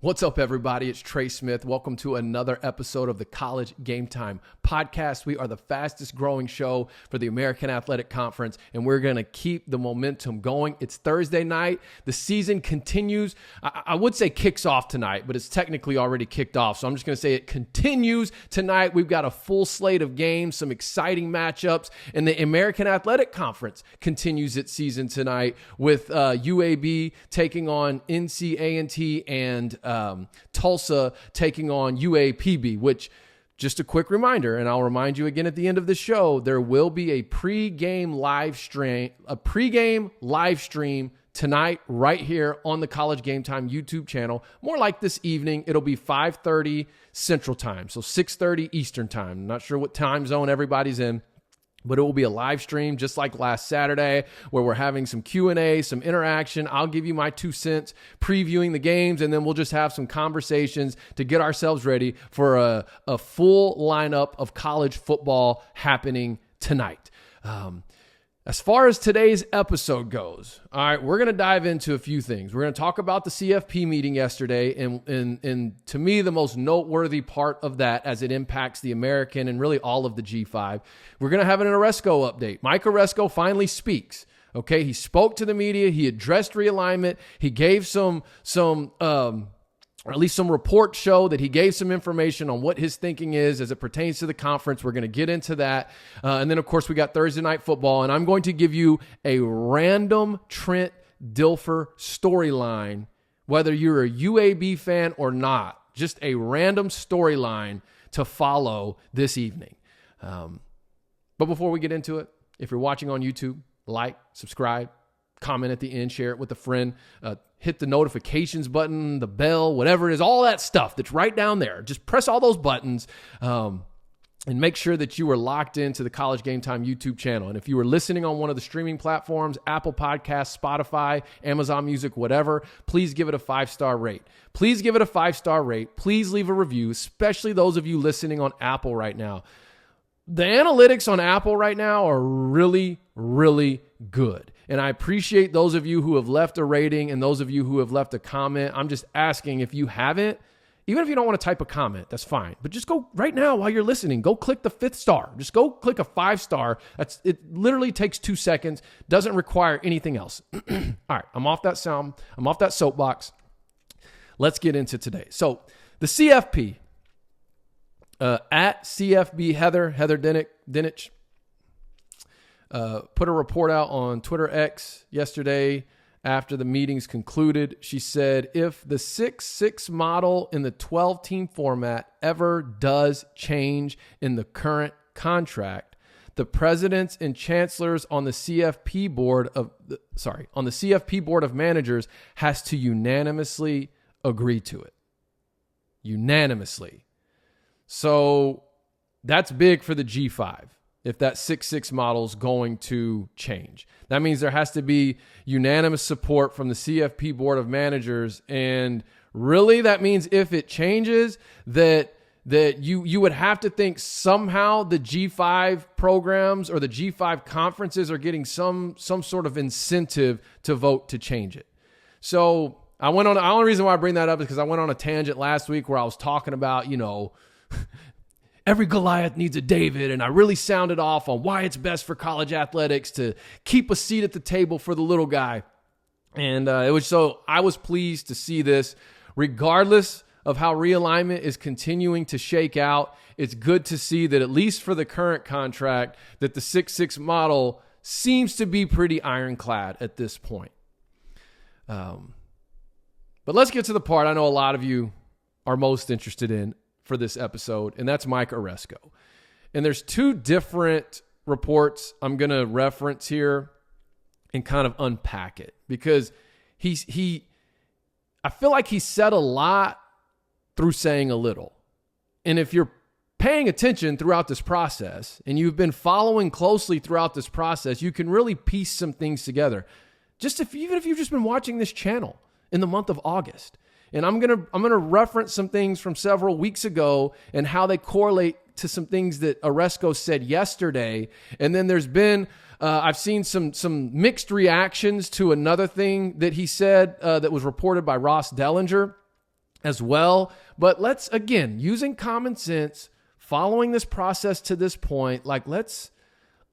What's up, everybody? It's Trey Smith. Welcome to another episode of the College GameTime podcast. We are the fastest growing show for the American Athletic Conference, and we're going to keep the momentum going. It's Thursday night. The season continues. I would say kicks off tonight, but it's technically already kicked off. So I'm just going to say it continues tonight. We've got a full slate of games, some exciting matchups, and the American Athletic Conference continues its season tonight with UAB taking on NC A&T and Tulsa taking on UAPB, which, just a quick reminder, and I'll remind you again at the end of the show, there will be a pregame live stream tonight right here on the College GameTime YouTube channel. More like this evening, it'll be 5:30 Central Time, so 6:30 Eastern Time. I'm not sure what time zone everybody's in, but it will be a live stream just like last Saturday where we're having some Q&A, some interaction. I'll give you my 2 cents previewing the games, and then we'll just have some conversations to get ourselves ready for a full lineup of college football happening tonight. As far as today's episode goes, all right, we're going to dive into a few things. We're going to talk about the CFP meeting yesterday, and to me, the most noteworthy part of that as it impacts the American and really all of the G5. We're going to have an Oresco update. Mike Aresco finally speaks. Okay, he spoke to the media. He addressed realignment. He gave or at least some reports show that he gave some information on what his thinking is as it pertains to the conference. We're going to get into that. And then, of course, we got Thursday Night Football, and I'm going to give you a random Trent Dilfer storyline, whether you're a UAB fan or not, just a random storyline to follow this evening. But before we get into it, if you're watching on YouTube, like, subscribe, comment at the end, share it with a friend, hit the notifications button, the bell, whatever it is, all that stuff that's right down there. Just press all those buttons and make sure that you are locked into the College GameTime YouTube channel. And if you are listening on one of the streaming platforms, Apple Podcasts, Spotify, Amazon Music, whatever, please give it a 5-star rate. Please give it a 5-star rate. Please leave a review, especially those of you listening on Apple right now. The analytics on Apple right now are really, really good. And I appreciate those of you who have left a rating and those of you who have left a comment. I'm just asking, if you haven't, even if you don't want to type a comment, that's fine. But just go right now while you're listening. Go click the 5th star. Just go click a 5-star. It literally takes 2 seconds. Doesn't require anything else. All right, I'm off that soapbox. Let's get into today. So the CFP, at CFB Heather Dinich, put a report out on Twitter X yesterday after the meetings concluded. She said, if the 6-6 model in the 12-team format ever does change in the current contract, the presidents and chancellors on the CFP board of managers has to unanimously agree to it. Unanimously. So that's big for the G5 if that 6-6 model is going to change. That means there has to be unanimous support from the CFP Board of Managers. And really that means if it changes, that you would have to think somehow the G5 programs or the G5 conferences are getting some sort of incentive to vote to change it. So the only reason why I bring that up is because I went on a tangent last week where I was talking about, every Goliath needs a David, and I really sounded off on why it's best for college athletics to keep a seat at the table for the little guy. And I was pleased to see this. Regardless of how realignment is continuing to shake out, it's good to see that at least for the current contract, that the 6-6 model seems to be pretty ironclad at this point. But let's get to the part I know a lot of you are most interested in for this episode, and that's Mike Aresco. And there's 2 different reports I'm going to reference here and kind of unpack it, because I feel like he said a lot through saying a little. And if you're paying attention throughout this process and you've been following closely throughout this process, you can really piece some things together. Even if you've just been watching this channel in the month of August. And I'm gonna reference some things from several weeks ago and how they correlate to some things that Oresco said yesterday. And then there's been I've seen some mixed reactions to another thing that he said that was reported by Ross Dellinger. as well. But let's, again, using common sense, following this process to this point, like let's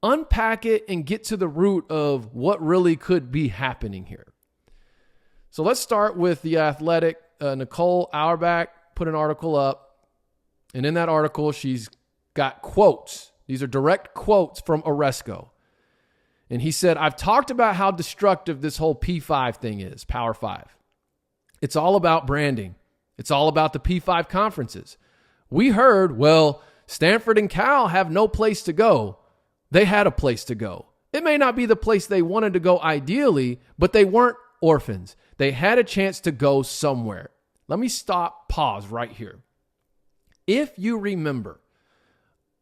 unpack it and get to the root of what really could be happening here. So let's start with The Athletic. Nicole Auerbach put an article up, and in that article, she's got quotes. These are direct quotes from Oresco. And he said, I've talked about how destructive this whole P5 thing is, Power 5. It's all about branding. It's all about the P5 conferences. We heard, well, Stanford and Cal have no place to go. They had a place to go. It may not be the place they wanted to go ideally, but they weren't orphans. They had a chance to go somewhere. Let me pause right here. If you remember,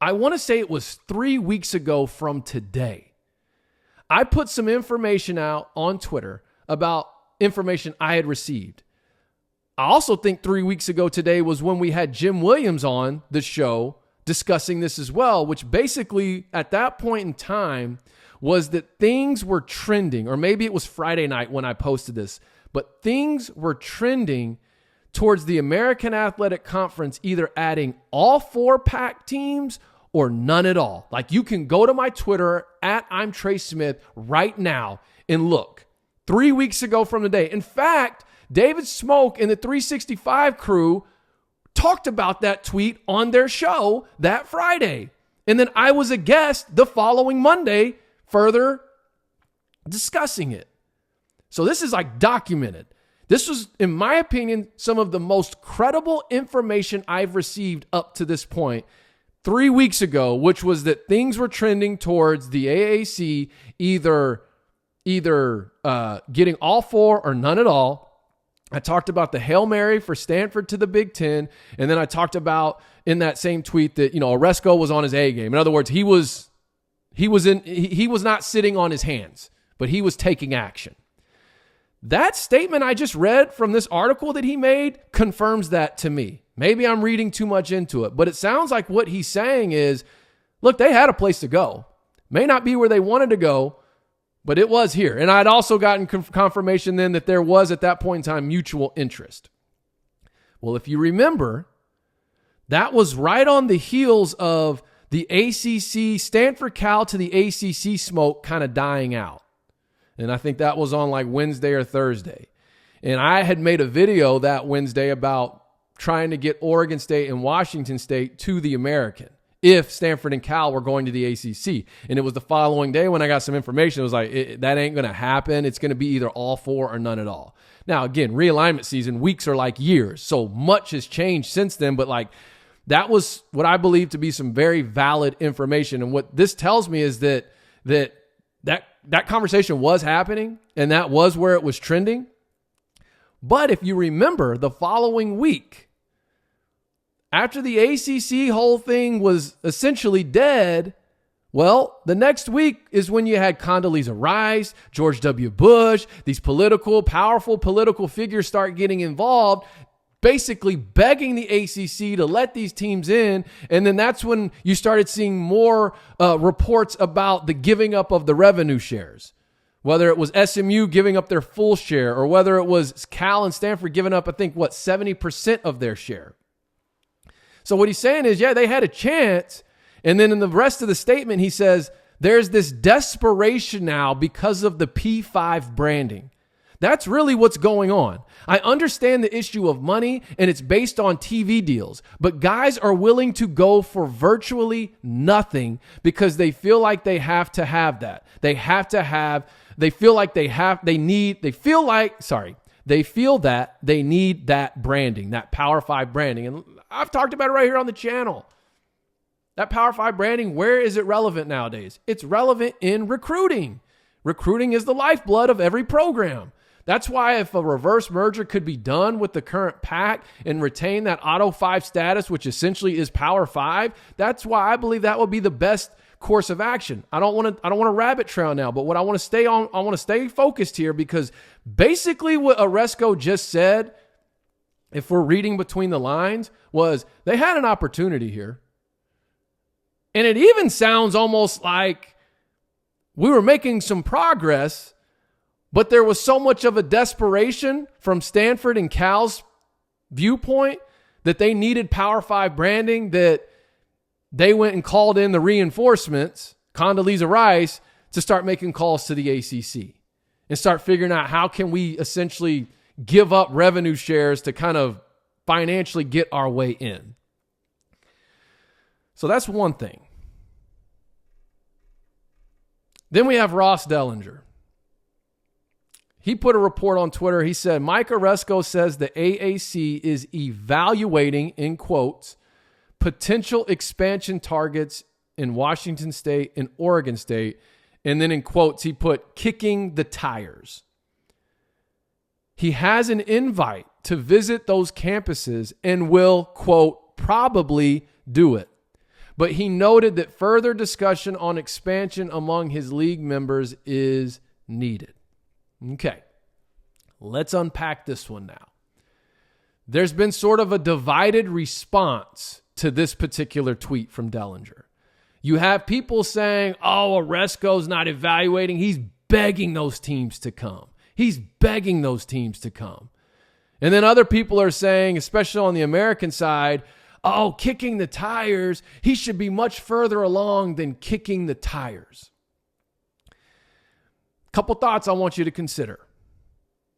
I want to say it was 3 weeks ago from today, I put some information out on Twitter about information I had received. I also think 3 weeks ago today was when we had Jim Williams on the show discussing this as well, which basically at that point in time was that things were trending, or maybe it was Friday night when I posted this, but things were trending towards the American Athletic Conference either adding all 4 Pac teams or none at all. Like you can go to my Twitter at I'm Trey Smith right now and look. 3 weeks ago from today. In fact, David Smoke and the 365 crew talked about that tweet on their show that Friday. And then I was a guest the following Monday further discussing it. So this is like documented. This was, in my opinion, some of the most credible information I've received up to this point 3 weeks ago, which was that things were trending towards the AAC either getting all 4 or none at all. I talked about the Hail Mary for Stanford to the Big Ten. And then I talked about in that same tweet that, Oresco was on his A game. In other words, he was not sitting on his hands, but he was taking action. That statement I just read from this article that he made confirms that to me. Maybe I'm reading too much into it, but it sounds like what he's saying is, look, they had a place to go. May not be where they wanted to go, but it was here. And I'd also gotten confirmation then that there was at that point in time mutual interest. Well, if you remember, that was right on the heels of the ACC, Stanford Cal to the ACC smoke kind of dying out. And I think that was on like Wednesday or Thursday. And I had made a video that Wednesday about trying to get Oregon State and Washington State to the American if Stanford and Cal were going to the ACC. And it was the following day when I got some information. It was like, that ain't going to happen. It's going to be either all 4 or none at all. Now, again, realignment season, weeks are like years. So much has changed since then. But like that was what I believe to be some very valid information. And what this tells me is that conversation was happening and that was where it was trending. But if you remember the following week, after the ACC whole thing was essentially dead, well, the next week is when you had Condoleezza Rice, George W. Bush, these powerful political figures start getting involved, basically begging the ACC to let these teams in. And then that's when you started seeing more reports about the giving up of the revenue shares, whether it was SMU giving up their full share or whether it was Cal and Stanford giving up, 70% of their share. So what he's saying is, yeah, they had a chance. And then in the rest of the statement, he says, there's this desperation now because of the P5 branding. That's really what's going on. I understand the issue of money and it's based on TV deals, but guys are willing to go for virtually nothing because they feel like they have to have that. They feel that they need that branding, that Power 5 branding. And I've talked about it right here on the channel. That Power 5 branding, where is it relevant nowadays? It's relevant in recruiting. Recruiting is the lifeblood of every program. That's why if a reverse merger could be done with the current PAC and retain that Auto 5 status, which essentially is Power 5, that's why I believe that would be the best course of action. I don't want to rabbit trail now, but what I want to stay focused here because basically what Oresco just said, if we're reading between the lines, was they had an opportunity here. And it even sounds almost like we were making some progress, but there was so much of a desperation from Stanford and Cal's viewpoint that they needed Power 5 branding, that they went and called in the reinforcements, Condoleezza Rice, to start making calls to the ACC and start figuring out how can we essentially give up revenue shares to kind of financially get our way in. So that's one thing. Then we have Ross Dellinger. He put a report on Twitter. He said, Mike Aresco says the AAC is evaluating, in quotes, potential expansion targets in Washington State and Oregon State. And then in quotes, he put kicking the tires. He has an invite to visit those campuses and will, quote, probably do it. But he noted that further discussion on expansion among his league members is needed. Okay, let's unpack this one now. There's been sort of a divided response to this particular tweet from Dellinger. You have people saying, oh, Oresco's not evaluating. He's begging those teams to come. He's begging those teams to come. And then other people are saying, especially on the American side, oh, kicking the tires, he should be much further along than kicking the tires. Couple thoughts I want you to consider.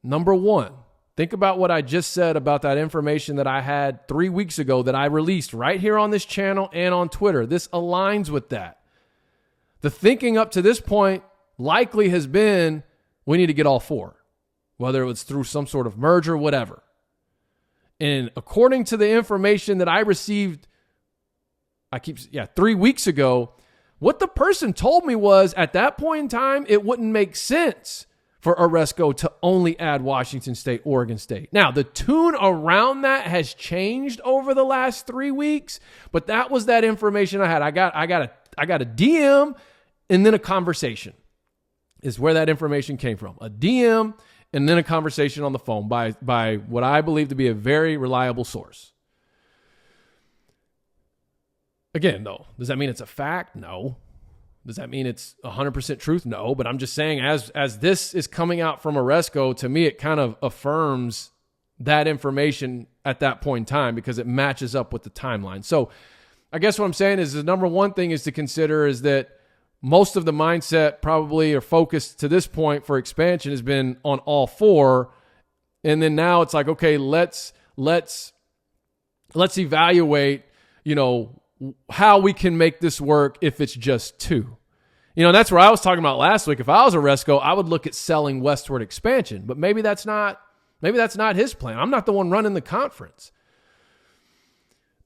Number one, think about what I just said about that information that I had 3 weeks ago that I released right here on this channel and on Twitter. This aligns with that. The thinking up to this point likely has been, we need to get all four, whether it was through some sort of merger, whatever. And according to the information that I received, 3 weeks ago, what the person told me was at that point in time, it wouldn't make sense for Oresco to only add Washington State, Oregon State. Now, the tune around that has changed over the last 3 weeks, but that was that information I had. I got a DM and then a conversation is where that information came from. A DM and then a conversation on the phone by what I believe to be a very reliable source. Again, though, does that mean it's a fact? No. Does that mean it's 100% truth? No. But I'm just saying, as this is coming out from Oresco, to me, it kind of affirms that information at that point in time because it matches up with the timeline. So I guess what I'm saying is the number one thing is to consider is that most of the mindset probably or focus to this point for expansion has been on all four. And then now it's like, okay, let's evaluate, how we can make this work if it's just two. That's where I was talking about last week. If I was Oresco, I would look at selling westward expansion, but maybe that's not his plan. I'm not the one running the conference.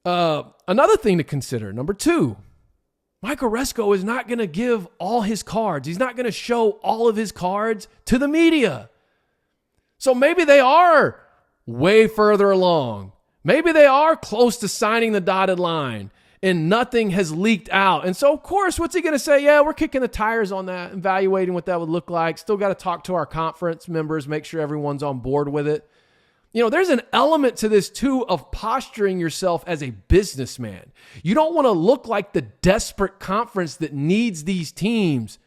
Another thing to consider, number two, Mike Aresco is not going to give all his cards. He's not going to show all of his cards to the media. So maybe they are way further along. Maybe they are close to signing the dotted line and nothing has leaked out. And so, of course, what's he going to say? Yeah, we're kicking the tires on that, evaluating what that would look like. Still got to talk to our conference members, make sure everyone's on board with it. There's an element to this, too, of posturing yourself as a businessman. You don't want to look like the desperate conference that needs these teams.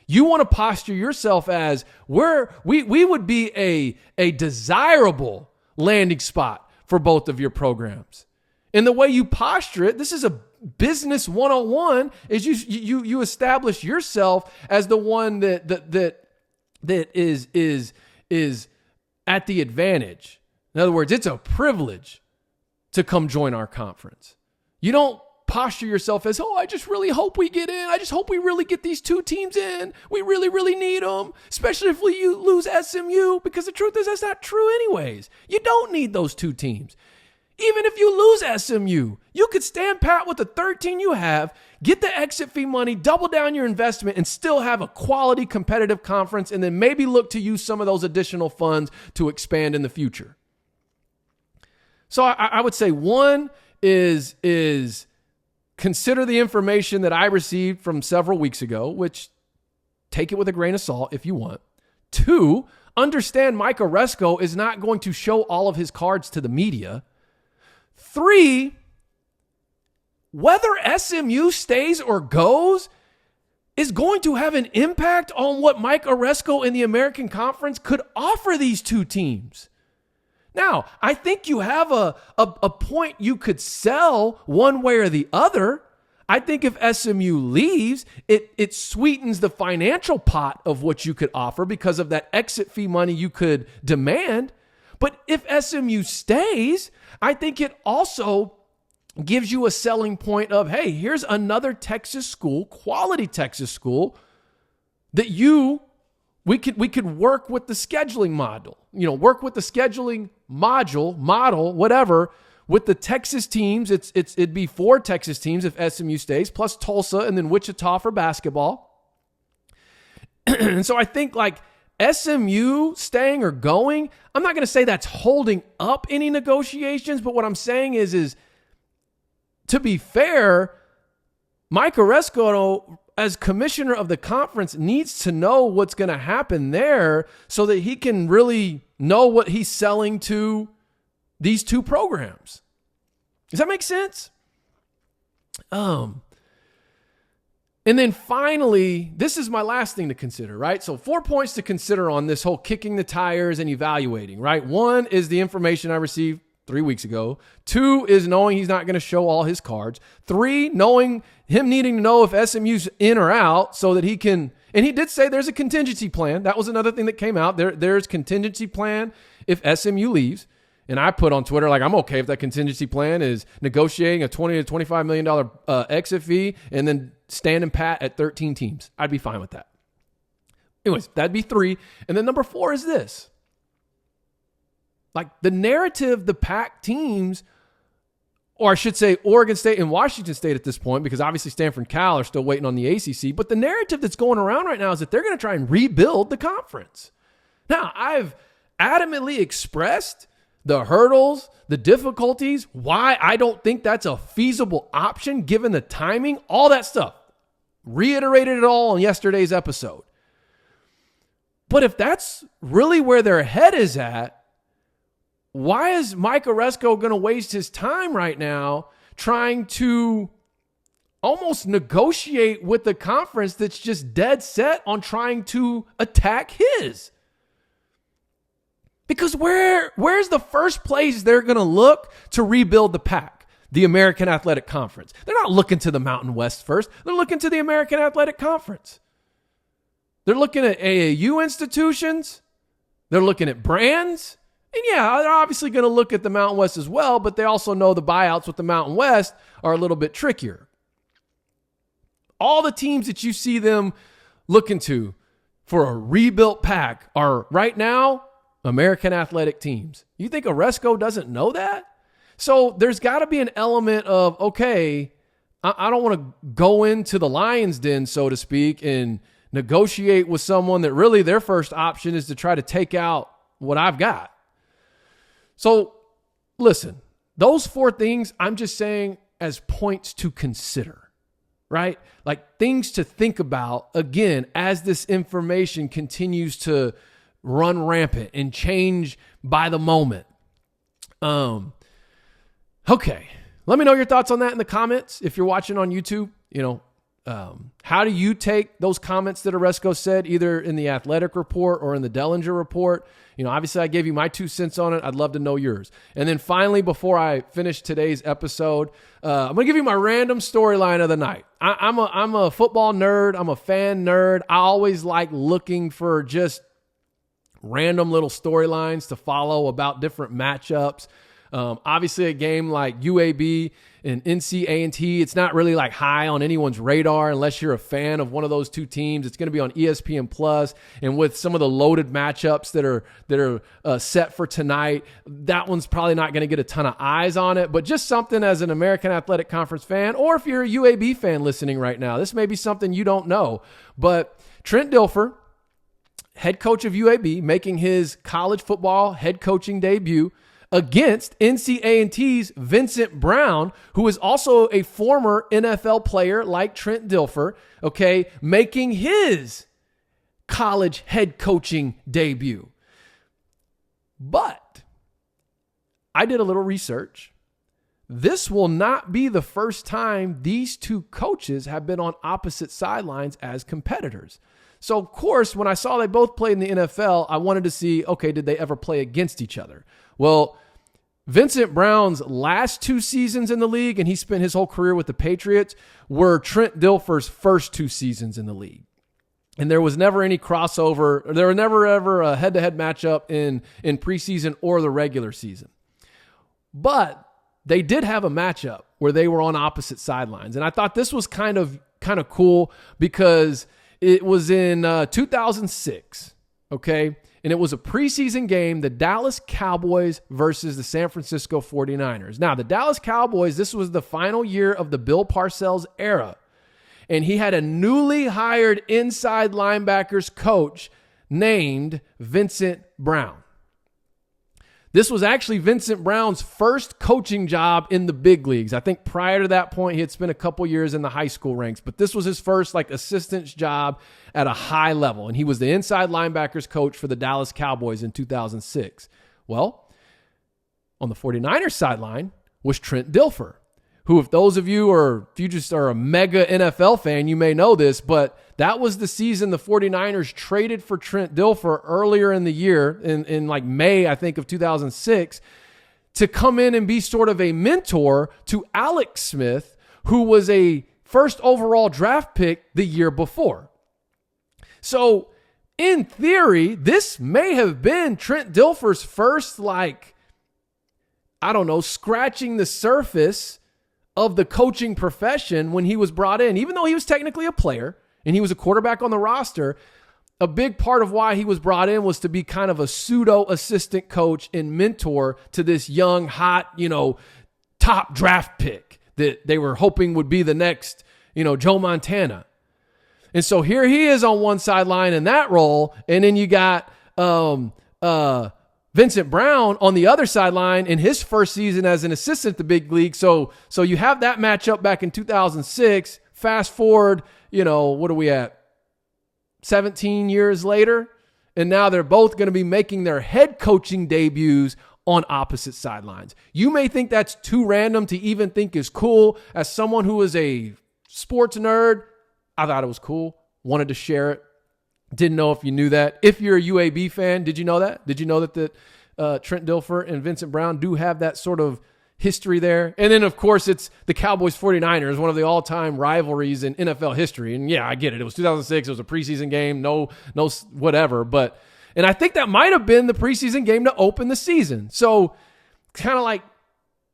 You want to posture yourself as we would be a desirable landing spot for both of your programs. And the way you posture it, this is a business 101, is you establish yourself as the one that is at the advantage. In other words, it's a privilege to come join our conference. You don't posture yourself as, I just really hope we get in. I just hope we really get these two teams in. We really, really need them, especially if we lose SMU, because the truth is that's not true anyways. You don't need those two teams. Even if you lose SMU, you could stand pat with the 13 you have, get the exit fee money, double down your investment, and still have a quality competitive conference, and then maybe look to use some of those additional funds to expand in the future. So I would say one is consider the information that I received from several weeks ago, which take it with a grain of salt if you want. Two, understand Mike Aresco is not going to show all of his cards to the media. Three, whether SMU stays or goes is going to have an impact on what Mike Aresco in the American Conference could offer these two teams. Now, I think you have a point you could sell one way or the other. I think if SMU leaves, it sweetens the financial pot of what you could offer because of that exit fee money you could demand. But if SMU stays, I think it also gives you a selling point of, hey, here's another Texas school, quality Texas school, that we could work with the scheduling model, work with the scheduling model, whatever, with the Texas teams. It'd be 4 Texas teams if SMU stays, plus Tulsa and then Wichita for basketball. And so I think like SMU staying or going, I'm not going to say that's holding up any negotiations, but what I'm saying is to be fair, Mike Aresco, as commissioner of the conference, needs to know what's going to happen there so that he can really know what he's selling to these 2 programs. Does that make sense? And then finally, this is my last thing to consider, right? So 4 points to consider on this whole kicking the tires and evaluating, right? 1 is the information I received 3 weeks ago. 2 is knowing he's not going to show all his cards. 3, knowing him needing to know if SMU's in or out so that he can, and he did say there's a contingency plan. That was another thing that came out. There's contingency plan if SMU leaves. And I put on Twitter, like, I'm okay if that contingency plan is negotiating a $20 to $25 million exit fee and then standing pat at 13 teams. I'd be fine with that. Anyways, that'd be 3. And then number 4 is this. Like the narrative, the Pac teams, or I should say Oregon State and Washington State at this point, because obviously Stanford and Cal are still waiting on the ACC, but the narrative that's going around right now is that they're going to try and rebuild the conference. Now, I've adamantly expressed the hurdles, the difficulties, why I don't think that's a feasible option given the timing, all that stuff. Reiterated it all on yesterday's episode. But if that's really where their head is at, why is Mike Aresco going to waste his time right now trying to almost negotiate with the conference that's just dead set on trying to attack his? Because where's the first place they're going to look to rebuild the Pac? The American Athletic Conference. They're not looking to the Mountain West first. They're looking to the American Athletic Conference. They're looking at AAU institutions. They're looking at brands. And yeah, they're obviously going to look at the Mountain West as well, but they also know the buyouts with the Mountain West are a little bit trickier. All the teams that you see them looking to for a rebuilt Pac are right now American athletic teams. You think Oresco doesn't know that? So there's got to be an element of, okay, I don't want to go into the lion's den, so to speak, and negotiate with someone that really their first option is to try to take out what I've got. So listen, those 4 things I'm just saying as points to consider, right? Like things to think about, again, as this information continues to run rampant and change by the moment. Okay. Let me know your thoughts on that in the comments. If you're watching on YouTube, how do you take those comments that Oresco said, either in the Athletic Report or in the Dellinger Report? Obviously I gave you my 2 cents on it. I'd love to know yours. And then finally, before I finish today's episode, I'm going to give you my random storyline of the night. I'm a football nerd. I'm a fan nerd. I always like looking for just random little storylines to follow about different matchups. Obviously a game like UAB and NC A&T, it's not really like high on anyone's radar unless you're a fan of one of those 2 teams. It's going to be on ESPN Plus, and with some of the loaded matchups that are set for tonight, that one's probably not going to get a ton of eyes on it. But just something as an American Athletic Conference fan, or if you're a UAB fan listening right now, this may be something you don't know. But Trent Dilfer, head coach of UAB, making his college football head coaching debut against NC A&T's Vincent Brown, who is also a former NFL player like Trent Dilfer, okay, making his college head coaching debut. But I did a little research. This will not be the first time these 2 coaches have been on opposite sidelines as competitors. So, of course, when I saw they both played in the NFL, I wanted to see, okay, did they ever play against each other? Well, Vincent Brown's last 2 seasons in the league, and he spent his whole career with the Patriots, were Trent Dilfer's first 2 seasons in the league. And there was never any crossover. There were never ever a head-to-head matchup in preseason or the regular season. But they did have a matchup where they were on opposite sidelines. And I thought this was kind of cool because it was in 2006, okay? And it was a preseason game, the Dallas Cowboys versus the San Francisco 49ers. Now, the Dallas Cowboys, this was the final year of the Bill Parcells era. And he had a newly hired inside linebackers coach named Vincent Brown. This was actually Vincent Brown's first coaching job in the big leagues. I think prior to that point, he had spent a couple years in the high school ranks, but this was his first assistant's job at a high level. And he was the inside linebackers coach for the Dallas Cowboys in 2006. Well, on the 49ers sideline was Trent Dilfer, who, if those of you if you just are a mega NFL fan, you may know this, but that was the season the 49ers traded for Trent Dilfer earlier in the year, in May, I think, of 2006, to come in and be sort of a mentor to Alex Smith, who was a first overall draft pick the year before. So, in theory, this may have been Trent Dilfer's first, scratching the surface of the coaching profession when he was brought in. Even though he was technically a player and he was a quarterback on the roster, a big part of why he was brought in was to be kind of a pseudo assistant coach and mentor to this young, hot, top draft pick that they were hoping would be the next, Joe Montana. And so here he is on one sideline in that role. And then you got, Vincent Brown on the other sideline in his first season as an assistant at the big league. So you have that matchup back in 2006. Fast forward, what are we at? 17 years later. And now they're both going to be making their head coaching debuts on opposite sidelines. You may think that's too random to even think is cool. As someone who is a sports nerd, I thought it was cool. Wanted to share it. Didn't know if you knew that. If you're a UAB fan, did you know that? Did you know that Trent Dilfer and Vincent Brown do have that sort of history there? And then, of course, it's the Cowboys 49ers, one of the all-time rivalries in NFL history. And yeah, I get it. It was 2006. It was a preseason game. No whatever. And I think that might have been the preseason game to open the season. So kind of like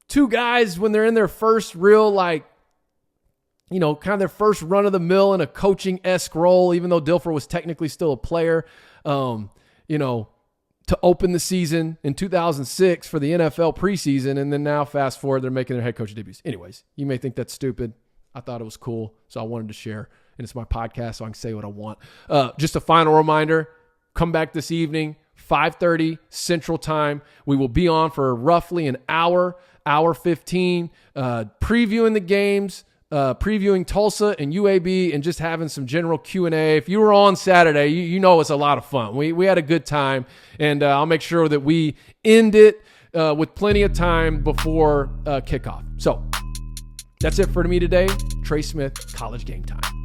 two guys when they're in their first real kind of their first run of the mill in a coaching-esque role, even though Dilfer was technically still a player, to open the season in 2006 for the NFL preseason. And then now fast forward, they're making their head coach debuts. Anyways, you may think that's stupid. I thought it was cool, so I wanted to share. And it's my podcast, so I can say what I want. Just a final reminder, come back this evening, 5:30 Central Time. We will be on for roughly an hour 15, previewing the games, previewing Tulsa and UAB, and just having some general Q&A. If you were on Saturday, you know it's a lot of fun. We had a good time, and I'll make sure that we end it with plenty of time before kickoff. So that's it for me today. Trey Smith, College Game Time.